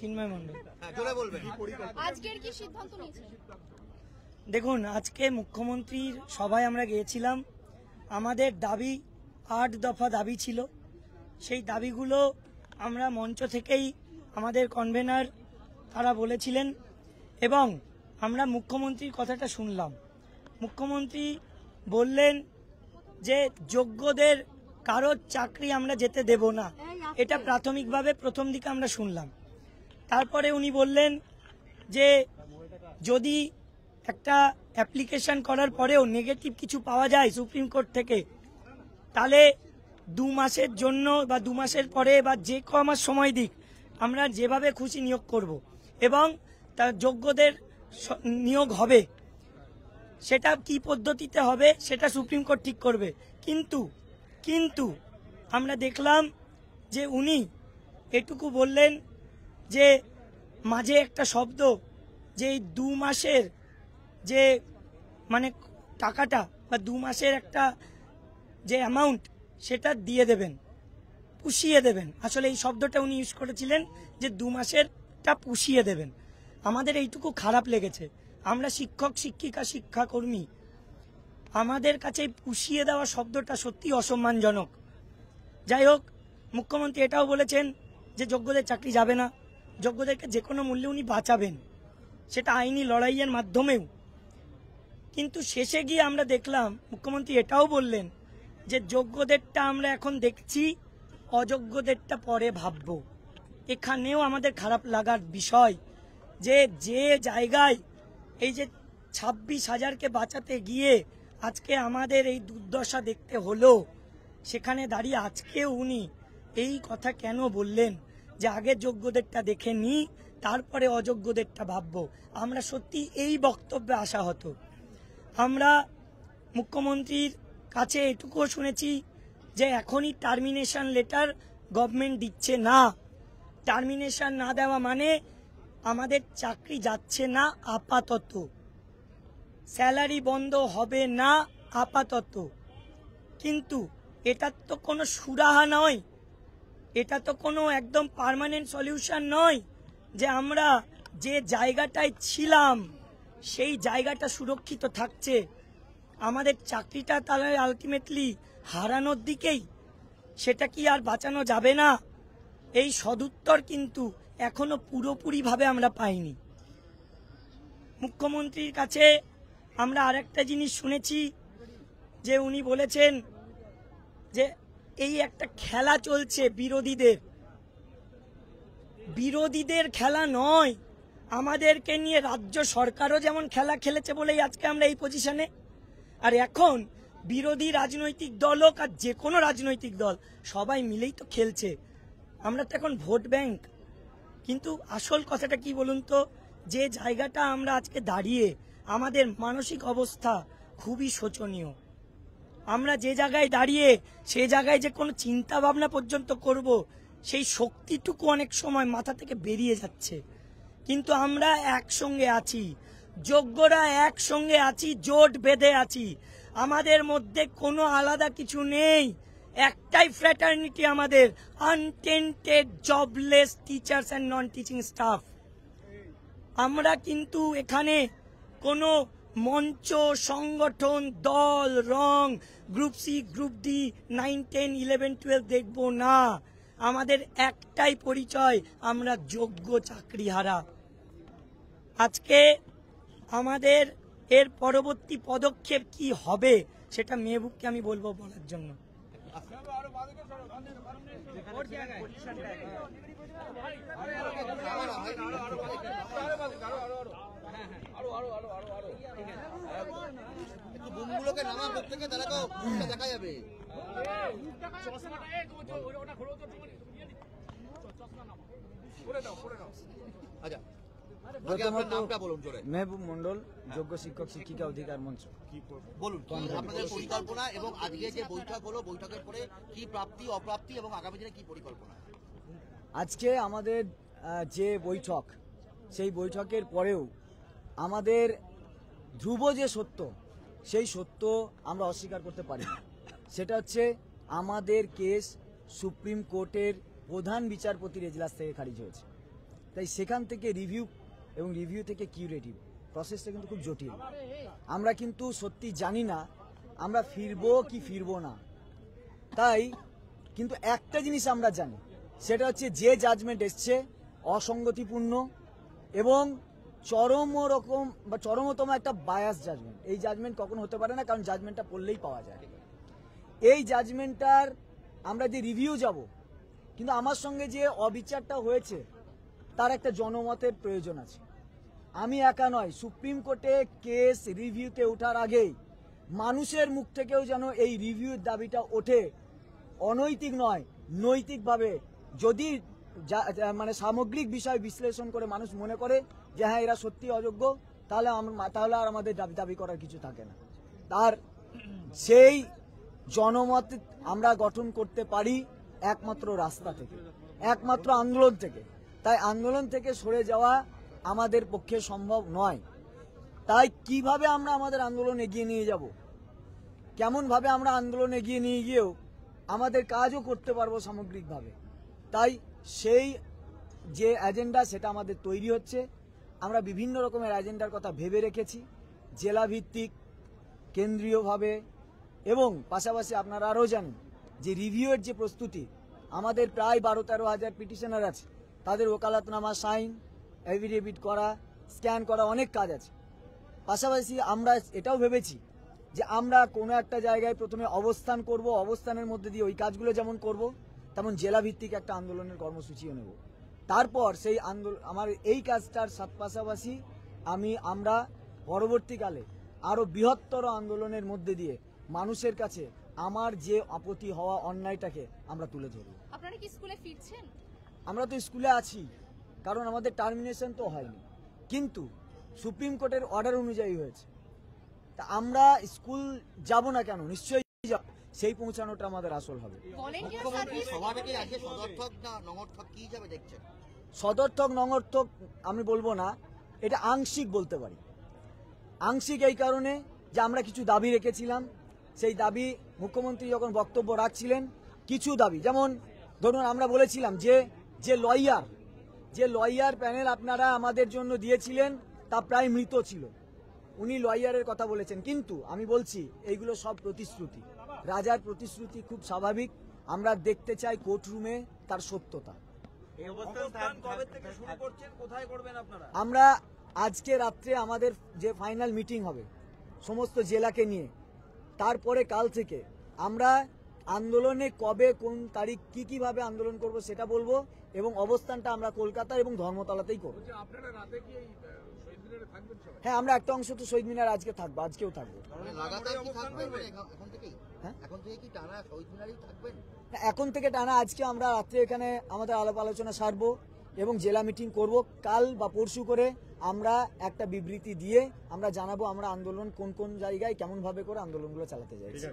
চিন্ময় মণ্ডল। আজকের কি সিদ্ধান্ত নিয়েছেন? দেখুন, আজকে মুখ্যমন্ত্রীর সভায় আমরা গিয়েছিলাম। আমাদের দাবি ৮ দফা দাবি ছিল। সেই দাবিগুলো আমরা মঞ্চ থেকেই আমাদের কনভেনার তারা বলেছিলেন এবং আমরা মুখ্যমন্ত্রীর কথাটা শুনলাম। মুখ্যমন্ত্রী বললেন যে যোগ্যদের কারোর চাকরি আমরা যেতে দেব না, এটা প্রাথমিকভাবে প্রথম দিকে আমরা শুনলাম। তারপরে উনি বললেন যে যদি একটা অ্যাপ্লিকেশন করার পরেও নেগেটিভ কিছু পাওয়া যায় সুপ্রিম কোর্ট থেকে, তাহলে 2 মাসের জন্য বা 2 মাসের পরে বা যে মাস সময় দিক আমরা যেভাবে খুশি নিয়োগ করব এবং তার যোগ্যদের নিয়োগ হবে। সেটা কি পদ্ধতিতে হবে সেটা সুপ্রিম কোর্ট ঠিক করবে। কিন্তু আমরা দেখলাম যে উনি এটুকু বললেন যে মাঝে একটা শব্দ যে এই 2 মাসের যে মানে টাকাটা বা 2 মাসের একটা যে অ্যামাউন্ট সেটা দিয়ে দেবেন, পুষিয়ে দেবেন। আসলে এই শব্দটা উনি ইউজ করেছিলেন যে 2 মাসেরটা পুষিয়ে দেবেন। আমাদের এইটুকু খারাপ লেগেছে। আমরা শিক্ষক শিক্ষিকা শিক্ষাকর্মী, আমাদের কাছে পুষিয়ে দেওয়া শব্দটা সত্যি অসম্মানজনক। যাই হোক, মুখ্যমন্ত্রী এটাও বলেছেন যে যোগ্যদের চাকরি যাবে না, যোগ্যদেরকে যে কোনো মূল্যে উনি বাঁচাবেন, সেটা আইনি লড়াইয়ের মাধ্যমেও। কিন্তু শেষে গিয়ে আমরা দেখলাম মুখ্যমন্ত্রী এটাও বললেন যে যোগ্যদেরটা আমরা এখন দেখছি, অযোগ্যদেরটা পরে ভাবব। এখানেও আমাদের খারাপ লাগার বিষয় যে যে জায়গায় এই যে 26,000কে বাঁচাতে গিয়ে আজকে আমাদের এই দুর্দশা দেখতে হলো, সেখানে দাঁড়িয়ে আজকেও উনি এই কথা কেন বললেন যে আগে যোগ্যদেরটা দেখে নিই তারপরে অযোগ্যদেরটা ভাববো। আমরা সত্যি এই বক্তব্যে আশাহত। আমরা মুখ্যমন্ত্রীর কাছে এটুকুও শুনেছি যে এখনই টার্মিনেশন লেটার গভর্নমেন্ট দিচ্ছে না। টার্মিনেশন না দেওয়া মানে আমাদের চাকরি যাচ্ছে না আপাতত, স্যালারি বন্ধ হবে না আপাতত। কিন্তু এটা তো কোনো সুরাহা নয়, এটা তো কোনো একদম পার্মানেন্ট সলিউশন নয় যে আমরা যে জায়গাটায় ছিলাম সেই জায়গাটা সুরক্ষিত থাকছে, আমাদের চাকরিটা তাহলে আলটিমেটলি হারানোর দিকেই। সেটা কি আর বাঁচানো যাবে না? এই সদুত্তর কিন্তু এখনো পুরোপুরিভাবে আমরা পাইনি। মুখ্যমন্ত্রীর কাছে আমরা আরেকটা জিনিস শুনেছি যে উনি বলেছেন যে এই একটা খেলা চলছে বিরোধীদের খেলা নয়, আমাদেরকে নিয়ে রাজ্য সরকারও যেমন খেলা খেলেছে বলেই আজকে আমরা এই পজিশনে। আর এখন বিরোধী রাজনৈতিক দল হোক আর যে কোনো রাজনৈতিক দল, সবাই মিলেই তো খেলছে। আমরা তো এখন ভোট ব্যাংক। কিন্তু আসল কথাটা কি বলুন তো, যে জায়গাটা আমরা আজকে দাঁড়িয়ে আমাদের মানসিক অবস্থা খুবই শোচনীয়। আমরা যে জায়গায় দাঁড়িয়ে সে জায়গায় যে কোনো চিন্তা ভাবনা পর্যন্ত করব, সেই শক্তিটুকু অনেক সময় মাথা থেকে বেরিয়ে যাচ্ছে। কিন্তু আমরা একসঙ্গে আছি, যোগ্যরা একসঙ্গে আছি, জোট বেঁধে আছি। আমাদের মধ্যে কোনো আলাদা কিছু নেই, একটাই ফ্র্যাটার্নিটি আমাদের, untainted jobless teachers and non teaching staff. আমরা কিন্তু এখানে কোনো মঞ্চ, সংগঠন, দল, রং, গ্রুপ সি, গ্রুপ ডি, 9, 10, 11, 12 দেখব না। আমাদের একটাই পরিচয়, আমরা যোগ্য চাকরিহারা। আজকে আমাদের এর পরবর্তী পদক্ষেপ কি হবে সেটা মেহবুবকে আমি বলবো বলার জন্য। দেখা যাবে। মেহবুব মন্ডল, যোগ্য শিক্ষক শিক্ষিকা অধিকার মঞ্চ। বলুন আপনাদের পরিকল্পনা এবং আজকে যে বৈঠক হলো, বৈঠকের পরে কি প্রাপ্তি অপ্রাপ্তি এবং আগামী দিনে কি পরিকল্পনা? আজকে আমাদের যে বৈঠক, সেই বৈঠকের পরেও আমাদের ধ্রুব যে সত্য, সেই সত্য আমরা অস্বীকার করতে পারি না। সেটা হচ্ছে আমাদের কেস সুপ্রিম কোর্টের প্রধান বিচারপতির এজলাস থেকে খারিজ হয়েছে। তাই সেখান থেকে রিভিউ এবং রিভিউ থেকে কিউরেটিভ প্রসেসটা কিন্তু খুব জটিল। আমরা কিন্তু সত্যি জানি না আমরা ফিরবো কি ফিরবো না। তাই কিন্তু একটা জিনিস আমরা জানি, সেটা হচ্ছে যে জাজমেন্ট এসছে অসঙ্গতিপূর্ণ এবং চরমতম একটা বায়াস জাজমেন্ট। এই জাজমেন্ট কখনো হতে পারে না, কারণ জাজমেন্টটা পড়লেই পাওয়া যায়। এই জাজমেন্টটার আমরা যে রিভিউ যাব, কিন্তু আমার সঙ্গে যে অবিচারটা হয়েছে তার একটা জনমতের প্রয়োজন আছে। আমি একা নয়, সুপ্রিম কোর্টে কেস রিভিউতে ওঠার আগেই মানুষের মুখ থেকেও যেন এই রিভিউর দাবিটা ওঠে, অনৈতিক নয় নৈতিকভাবে। যদি মানে সামগ্রিক বিষয় বিশ্লেষণ করে মানুষ মনে করে যে হ্যাঁ এরা সত্যি অযোগ্য, তাহলে আর আমাদের দাবি করার কিছু থাকে না। তার সেই জনমত আমরা গঠন করতে পারি একমাত্র রাস্তা থেকে, একমাত্র আন্দোলন থেকে। তাই আন্দোলন থেকে সরে যাওয়া আমাদের পক্ষে সম্ভব নয়। তাই কিভাবে আমরা আমাদের আন্দোলন এগিয়ে নিয়ে যাব, কেমন ভাবে আমরা আন্দোলন এগিয়ে নিয়ে গিয়েও আমাদের কাজও করতে পারবো সামগ্রিকভাবে, তাই সেই যে এজেন্ডা সেটা আমাদের তৈরি হচ্ছে। আমরা বিভিন্ন রকমের এজেন্ডার কথা ভেবে রেখেছি, জেলা ভিত্তিক, কেন্দ্রীয়ভাবে, এবং পাশাপাশি আপনারা আরও জানেন যে রিভিউয়ের যে প্রস্তুতি, আমাদের প্রায় 12-13 হাজার পিটিশনার আছে, তাদের ওকালতনামা সাইন, এফিডেভিট করা, স্ক্যান করা, অনেক কাজ আছে। পাশাপাশি আমরা এটাও ভেবেছি যে আমরা কোনো একটা জায়গায় প্রথমে অবস্থান করব, অবস্থানের মধ্যে দিয়ে ওই কাজগুলো যেমন করব, তেমন জেলা ভিত্তিক একটা আন্দোলনের কর্মসূচিও নেব। তারপর সেই আমার এই কাজটার পাশাপাশি আমরা পরবর্তীকালে আরো বৃহত্তর আন্দোলনের মধ্যে দিয়ে মানুষের কাছে আমার যে আপত্তি হওয়া অন্যায়টাকে আমরা তুলে ধরব। আপনারা কি স্কুলে ফিরছেন? আমরা তো স্কুলে আছি, কারণ আমাদের টার্মিনেশন তো হয়নি, কিন্তু সুপ্রিম কোর্টের অর্ডার অনুযায়ী হয়েছে। তা আমরা স্কুল যাব না কেন, নিশ্চয়ই যাব, সেই পৌঁছানোটা আমাদের আসল হবে। সদর্থক নঙর্থক আমি বলবো না, এটা আংশিক বলতে পারি। আংশিক এই কারণে যে আমরা কিছু দাবি রেখেছিলাম, সেই দাবি মুখ্যমন্ত্রী যখন বক্তব্য রাখছিলেন, কিছু দাবি, যেমন ধরুন আমরা বলেছিলাম যে লয়ার প্যানেল আপনারা আমাদের জন্য দিয়েছিলেন তা প্রায় মৃত ছিল, উনি লয়ারের কথা বলেছেন। কিন্তু আমি বলছি এইগুলো সব প্রতিশ্রুতি, রাজার প্রতিশ্রুতি খুব স্বাভাবিক। আমরা দেখতে চাই কোর্টরুমে তার সত্যতা। আমরা আজকে রাত্রে আমাদের যে ফাইনাল মিটিং হবে সমস্ত জেলাকে নিয়ে, তারপরে কাল থেকে আমরা আন্দোলনে কবে কোন তারিখ কিভাবে আন্দোলন করব সেটা বলবো, এবং অবস্থানটা আমরা কলকাতা এবং ধর্মতলাতেই করবো। হ্যাঁ, আমরা একটা অংশ তো শহীদ মিনার আজকে থাকবো, আজকেও থাকবো। এখন থেকে টানা আজকে আমরা রাত্রে এখানে আমাদের আলাপ আলোচনা সারবো এবং জেলা মিটিং করব। কাল বা পরশু করে আমরা একটা বিবৃতি দিয়ে আমরা জানাবো আমরা আন্দোলন কোন কোন জায়গায় কেমন ভাবে করে আন্দোলনগুলো চালাতে চাইছি।